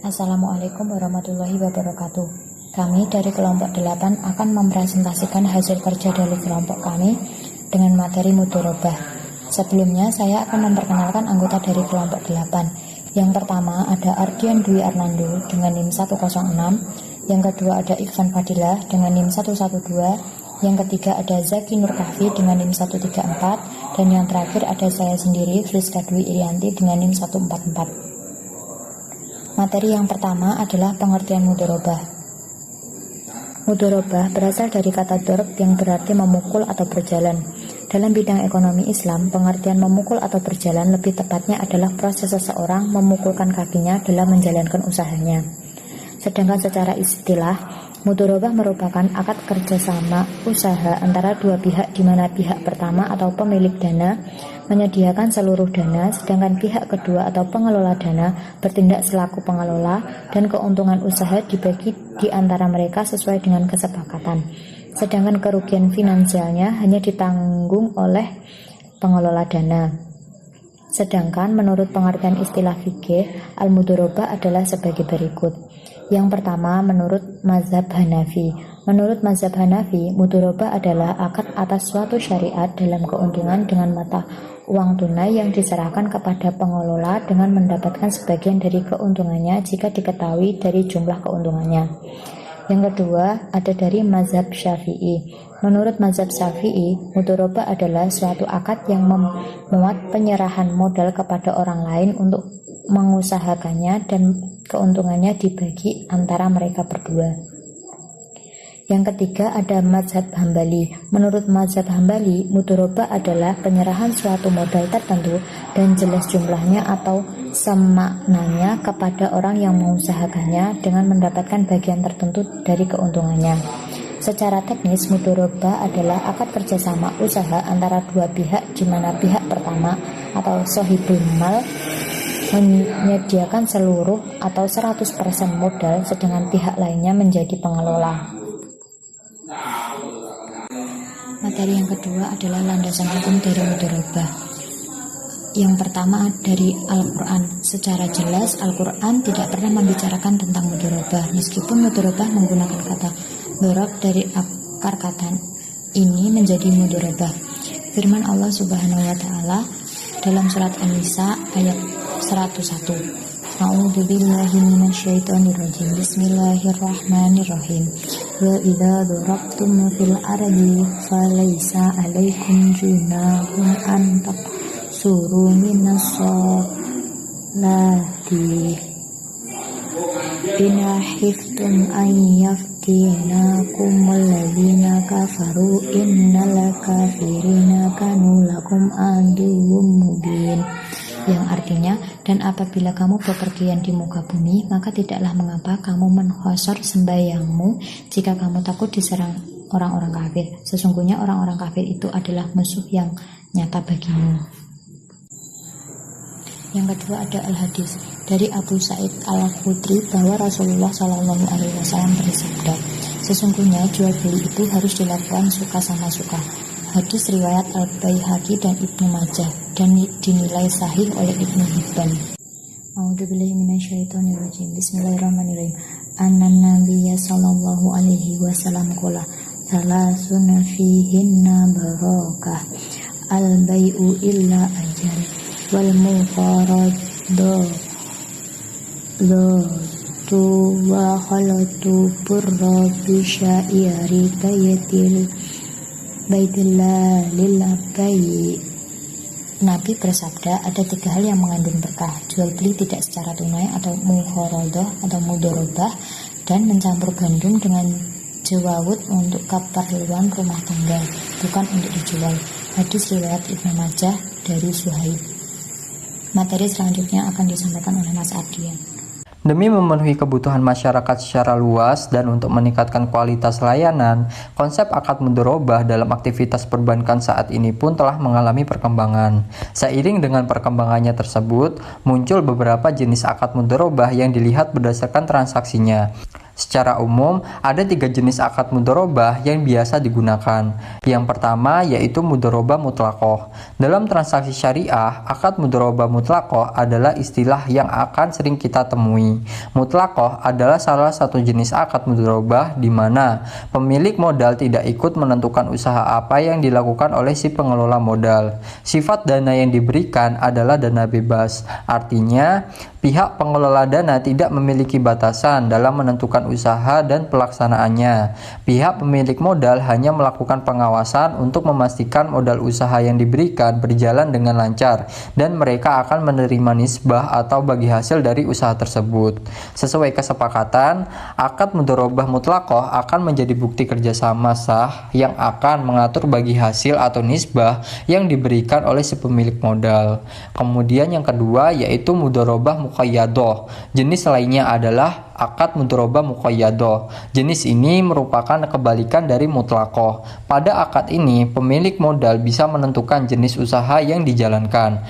Assalamualaikum warahmatullahi wabarakatuh. Kami dari kelompok 8 akan mempresentasikan hasil kerja dari kelompok kami dengan materi mudharabah. Sebelumnya saya akan memperkenalkan anggota dari kelompok 8. Yang pertama ada Ardian Dwi Arnando dengan NIM 106, yang kedua ada Ikhwan Fadilah dengan NIM 112, yang ketiga ada Zaki Nur Kahfi dengan NIM 134, dan yang terakhir ada saya sendiri Friska Dwi Irianti dengan NIM 144. Materi yang pertama adalah pengertian mudharabah. Mudharabah berasal dari kata dorb yang berarti memukul atau berjalan. Dalam bidang ekonomi Islam, pengertian memukul atau berjalan lebih tepatnya adalah proses seseorang memukulkan kakinya dalam menjalankan usahanya. Sedangkan secara istilah, mudharabah merupakan akad kerjasama usaha antara dua pihak di mana pihak pertama atau pemilik dana menyediakan seluruh dana, sedangkan pihak kedua atau pengelola dana bertindak selaku pengelola dan keuntungan usaha dibagi di antara mereka sesuai dengan kesepakatan. Sedangkan kerugian finansialnya hanya ditanggung oleh pengelola dana. Sedangkan menurut pengertian istilah fikih, al-mudharabah adalah sebagai berikut. Yang pertama, menurut mazhab Hanafi. Menurut mazhab Hanafi, mudharabah adalah akad atas suatu syariat dalam keuntungan dengan mata uang tunai yang diserahkan kepada pengelola dengan mendapatkan sebagian dari keuntungannya jika diketahui dari jumlah keuntungannya. Yang kedua, ada dari mazhab Syafi'i. Menurut mazhab Syafi'i, mudharabah adalah suatu akad yang memuat penyerahan modal kepada orang lain untuk mengusahakannya dan keuntungannya dibagi antara mereka berdua. Yang ketiga ada mazhab Hambali. Menurut mazhab Hambali, mudharabah adalah penyerahan suatu modal tertentu dan jelas jumlahnya atau semaknanya kepada orang yang mengusahakannya dengan mendapatkan bagian tertentu dari keuntungannya. Secara teknis, mudharabah adalah akad kerjasama usaha antara dua pihak di mana pihak pertama atau sohibul mal menyediakan seluruh atau 100% modal, sedangkan pihak lainnya menjadi pengelola. Materi yang kedua adalah landasan hukum dari mudharabah. Yang pertama dari Al-Quran. Secara jelas Al-Quran tidak pernah membicarakan tentang mudharabah, meskipun mudharabah menggunakan kata dorab dari akar kata ini menjadi mudharabah. Firman Allah Subhanahu wa taala dalam surat An-Nisa ayat 101. A'udzubillahi minasyaitonirrajim. Bismillahirrahmanirrahim. Wa idza darabtum fil ardi falaysa 'alaikum junahun an taqsuru minas sholati in khiftum an yaftinakum alladhina kafaru innal kafirina kanu lakum aduwwum mubin. Yang artinya, dan apabila kamu bepergian di muka bumi, maka tidaklah mengapa kamu menghosor sembahyangmu jika kamu takut diserang orang-orang kafir. Sesungguhnya orang-orang kafir itu adalah musuh yang nyata bagimu. Yang kedua ada al-hadis dari Abu Sa'id al-Khudri bahwa Rasulullah SAW bersabda, sesungguhnya jual beli itu harus dilakukan suka sama suka. Hadis riwayat Al-Baihaqi dan Ibnu Majah dan dinilai sahih oleh Ibnu Hibban. A'udzubillahi minasyaitonirrajim. Bismillahirrahmanirrahim. Annan Nabiyya sallallahu alaihi wasallam qala salasun fihinna barakah al-bai'u illa ajal wal muqarradu wa khalatu burra bi syairi Baitullah lillahi. Nabi bersabda, ada 3 hal yang mengandung berkah: jual beli tidak secara tunai atau mukharadah atau mudharabah, dan mencampur gandum dengan jawawut untuk keperluan rumah tangga, bukan untuk dijual. Hadis riwayat Ibnu Majah dari Suhaib. Materi selanjutnya akan disampaikan oleh Mas Ardian. Demi memenuhi kebutuhan masyarakat secara luas dan untuk meningkatkan kualitas layanan, konsep akad mudharabah dalam aktivitas perbankan saat ini pun telah mengalami perkembangan. Seiring dengan perkembangannya tersebut, muncul beberapa jenis akad mudharabah yang dilihat berdasarkan transaksinya. Secara umum, ada 3 jenis akad mudharabah yang biasa digunakan. Yang pertama yaitu mudharabah mutlaqah. Dalam transaksi syariah, akad mudharabah mutlaqah adalah istilah yang akan sering kita temui. Mutlaqah adalah salah satu jenis akad mudharabah di mana pemilik modal tidak ikut menentukan usaha apa yang dilakukan oleh si pengelola modal. Sifat dana yang diberikan adalah dana bebas. Artinya, pihak pengelola dana tidak memiliki batasan dalam menentukan usaha dan pelaksanaannya. Pihak pemilik modal hanya melakukan pengawasan untuk memastikan modal usaha yang diberikan berjalan dengan lancar dan mereka akan menerima nisbah atau bagi hasil dari usaha tersebut. Sesuai kesepakatan, akad mudharabah mutlaqah akan menjadi bukti kerjasama sah yang akan mengatur bagi hasil atau nisbah yang diberikan oleh si pemilik modal. Kemudian yang kedua yaitu mudharabah muqayyadah. Jenis lainnya adalah akad mudharabah muqayyadah. Jenis ini merupakan kebalikan dari mutlaqah. Pada akad ini, pemilik modal bisa menentukan jenis usaha yang dijalankan.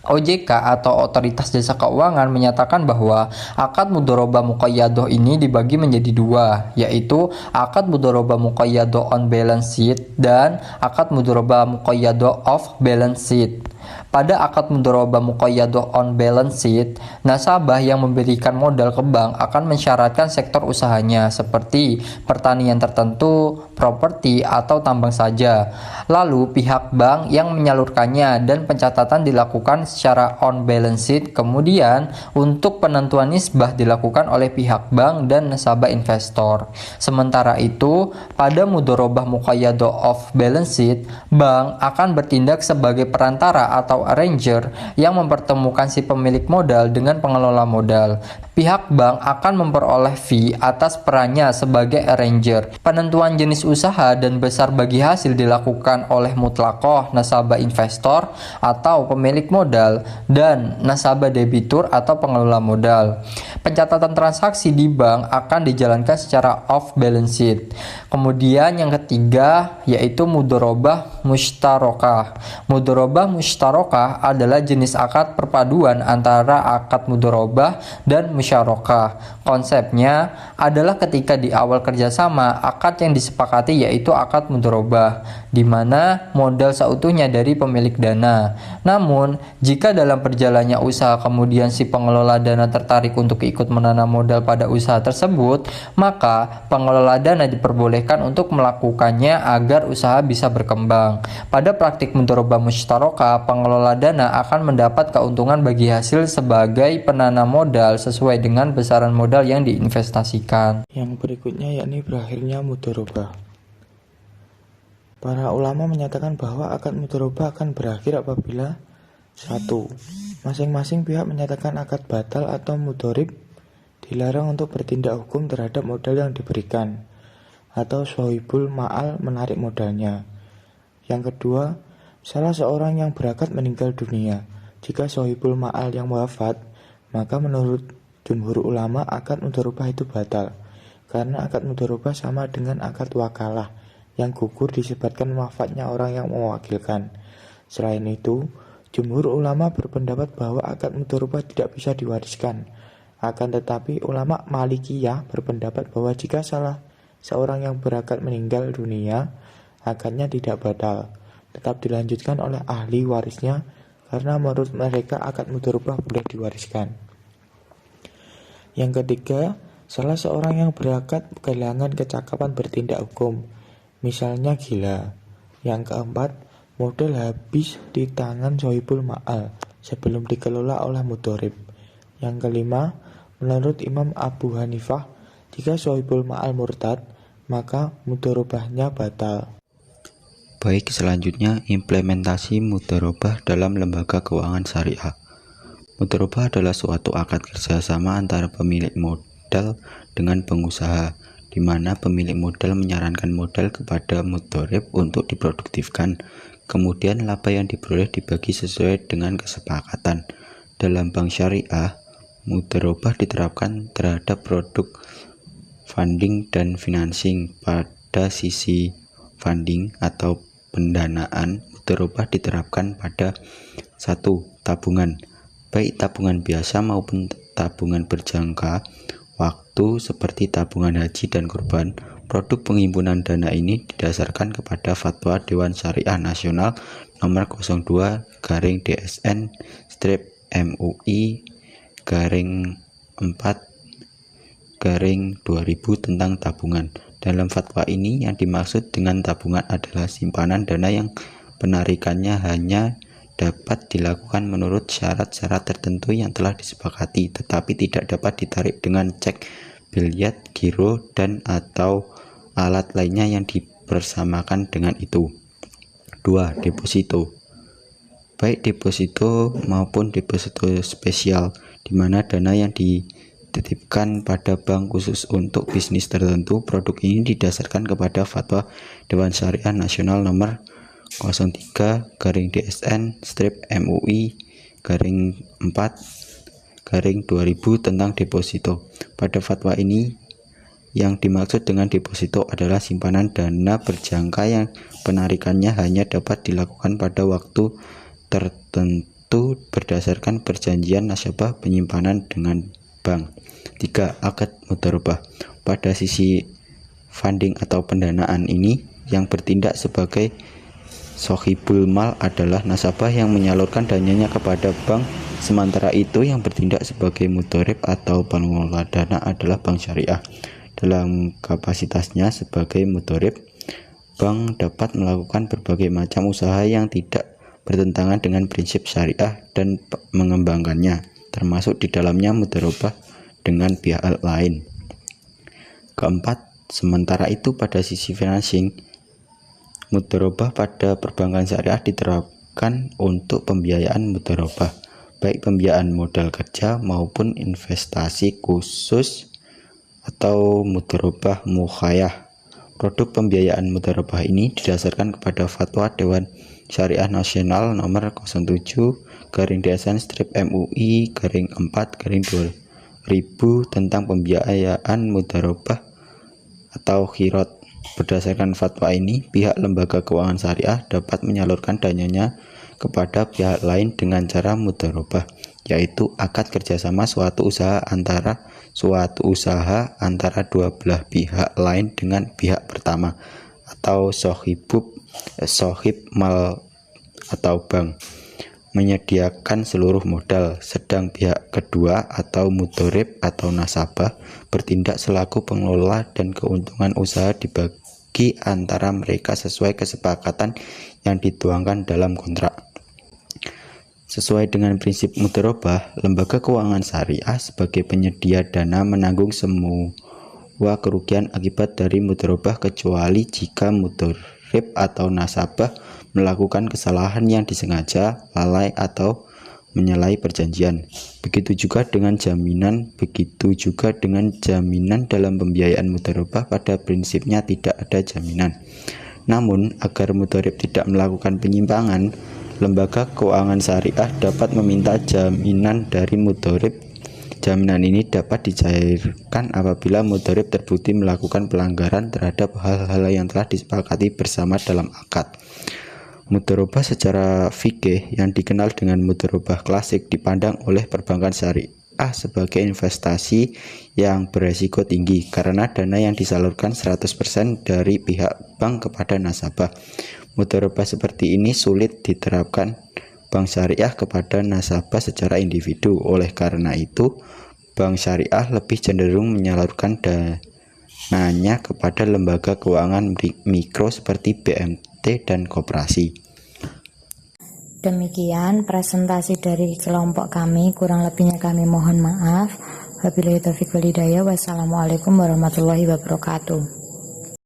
OJK atau Otoritas Jasa Keuangan menyatakan bahwa akad mudharabah muqayyadah ini dibagi menjadi dua, yaitu akad mudharabah muqayyadah on balance sheet dan akad mudharabah muqayyadah off balance sheet. Pada akad mudharabah muqayyadah on balance sheet, nasabah yang memberikan modal ke bank akan mensyaratkan sektor usahanya seperti pertanian tertentu, properti, atau tambang saja. Lalu pihak bank yang menyalurkannya dan pencatatan dilakukan secara on balance sheet. Kemudian untuk penentuan nisbah dilakukan oleh pihak bank dan nasabah investor. Sementara itu, pada mudharabah muqayyadah off balance sheet, bank akan bertindak sebagai perantara atau arranger yang mempertemukan si pemilik modal dengan pengelola modal. Pihak bank akan memperoleh fee atas perannya sebagai arranger. Penentuan jenis usaha dan besar bagi hasil dilakukan oleh mutlaqah, nasabah investor atau pemilik modal, dan nasabah debitur atau pengelola modal. Pencatatan transaksi di bank akan dijalankan secara off balance sheet. Kemudian yang ketiga yaitu mudharabah mushtarakah. Mudharabah mushtarakah adalah jenis akad perpaduan antara akad mudharabah dan musyarakah. Konsepnya adalah ketika di awal kerjasama, akad yang disepakati yaitu akad mudharabah, di mana modal seutuhnya dari pemilik dana. Namun, jika dalam perjalannya usaha kemudian si pengelola dana tertarik untuk ikut menanam modal pada usaha tersebut, maka pengelola dana diperbolehkan untuk melakukannya agar usaha bisa berkembang. Pada praktik mudharabah mushtarakah, pengelola dana akan mendapat keuntungan bagi hasil sebagai penanam modal sesuai dengan besaran modal yang diinvestasikan. Yang berikutnya yakni berakhirnya mudharabah. Para ulama menyatakan bahwa akad mudharabah akan berakhir apabila 1. Masing-masing pihak menyatakan akad batal atau mudharib, dilarang untuk bertindak hukum terhadap modal yang diberikan, atau shahibul ma'al menarik modalnya. Yang kedua, salah seorang yang berakad meninggal dunia. Jika shahibul ma'al yang wafat, maka menurut jumhur ulama akad mudharabah itu batal, karena akad mudharabah sama dengan akad wakalah yang gugur disebabkan wafatnya orang yang mewakilkan. Selain itu, jumhur ulama berpendapat bahwa akad mudharabah tidak bisa diwariskan. Akan tetapi ulama Malikiyah berpendapat bahwa jika salah seorang yang berakad meninggal dunia, akadnya tidak batal, tetap dilanjutkan oleh ahli warisnya, karena menurut mereka akad mudharabah boleh diwariskan. Yang ketiga, salah seorang yang berakad kehilangan kecakapan bertindak hukum, misalnya gila. Yang keempat, modal habis di tangan shahibul ma'al sebelum dikelola oleh mudharib. Yang kelima, menurut Imam Abu Hanifah, jika shahibul ma'al murtad, maka mudharabahnya batal. Baik, selanjutnya implementasi mudharabah dalam lembaga keuangan syariah. Mudharabah adalah suatu akad kerjasama antara pemilik modal dengan pengusaha, di mana pemilik modal menyarankan modal kepada mudharib untuk diproduktifkan. Kemudian laba yang diperoleh dibagi sesuai dengan kesepakatan. Dalam bank syariah, mudharabah diterapkan terhadap produk funding dan financing. Pada sisi funding atau pendanaan, mudharabah diterapkan pada 1. Tabungan, baik tabungan biasa maupun tabungan berjangka, waktu seperti tabungan haji dan kurban. Produk penghimpunan dana ini didasarkan kepada Fatwa Dewan Syariah Nasional nomor 02-DSN-MUI-4-2000 tentang tabungan. Dalam fatwa ini yang dimaksud dengan tabungan adalah simpanan dana yang penarikannya hanya dapat dilakukan menurut syarat-syarat tertentu yang telah disepakati, tetapi tidak dapat ditarik dengan cek, biliet, giro, dan atau alat lainnya yang dipersamakan dengan itu. 2. Deposito. Baik deposito maupun deposito spesial, di mana dana yang dititipkan pada bank khusus untuk bisnis tertentu. Produk ini didasarkan kepada Fatwa Dewan Syariah Nasional nomor 03-DSN-MUI-4-2000 tentang deposito. Pada fatwa ini yang dimaksud dengan deposito adalah simpanan dana berjangka yang penarikannya hanya dapat dilakukan pada waktu tertentu berdasarkan perjanjian nasabah penyimpanan dengan bank. 3. Akad mudharabah. Pada sisi funding atau pendanaan ini, yang bertindak sebagai sohibul mal adalah nasabah yang menyalurkan dananya kepada bank. Sementara itu yang bertindak sebagai mudharib atau pengelola dana adalah bank syariah. Dalam kapasitasnya sebagai mudharib, bank dapat melakukan berbagai macam usaha yang tidak bertentangan dengan prinsip syariah dan mengembangkannya, termasuk di dalamnya mudharabah dengan pihak lain. 4. Sementara itu pada sisi financing, mudharabah pada perbankan syariah diterapkan untuk pembiayaan mudharabah, baik pembiayaan modal kerja maupun investasi khusus atau mudharabah mukhayah. Produk pembiayaan mudharabah ini didasarkan kepada Fatwa Dewan Syariah Nasional nomor 07-DSN-MUI-4-2000 tentang pembiayaan mudharabah atau khirot. Berdasarkan fatwa ini, pihak lembaga keuangan syariah dapat menyalurkan dananya kepada pihak lain dengan cara mudharabah, yaitu akad kerjasama suatu usaha antara dua belah pihak lain dengan pihak pertama atau sohib mal atau bank menyediakan seluruh modal, sedang pihak kedua atau mudharib atau nasabah bertindak selaku pengelola dan keuntungan usaha dibagi antara mereka sesuai kesepakatan yang dituangkan dalam kontrak. Sesuai dengan prinsip mudharabah, lembaga keuangan syariah sebagai penyedia dana menanggung semua kerugian akibat dari mudharabah kecuali jika mudharib atau nasabah melakukan kesalahan yang disengaja, lalai atau menyalahi perjanjian. Begitu juga dengan jaminan dalam pembiayaan mudharabah, pada prinsipnya tidak ada jaminan. Namun, agar mudharib tidak melakukan penyimpangan, lembaga keuangan syariah dapat meminta jaminan dari mudharib. Jaminan ini dapat dicairkan apabila mudharib terbukti melakukan pelanggaran terhadap hal-hal yang telah disepakati bersama dalam akad. Mudharabah secara fikih yang dikenal dengan mudharabah klasik dipandang oleh perbankan syariah sebagai investasi yang beresiko tinggi karena dana yang disalurkan 100% dari pihak bank kepada nasabah. Mudharabah seperti ini sulit diterapkan bank syariah kepada nasabah secara individu. Oleh karena itu, bank syariah lebih cenderung menyalurkan dananya kepada lembaga keuangan mikro seperti BMT dan koperasi. Demikian presentasi dari kelompok kami, kurang lebihnya kami mohon maaf. Wabillahi taufiq wal hidayah. Wassalamualaikum warahmatullahi wabarakatuh.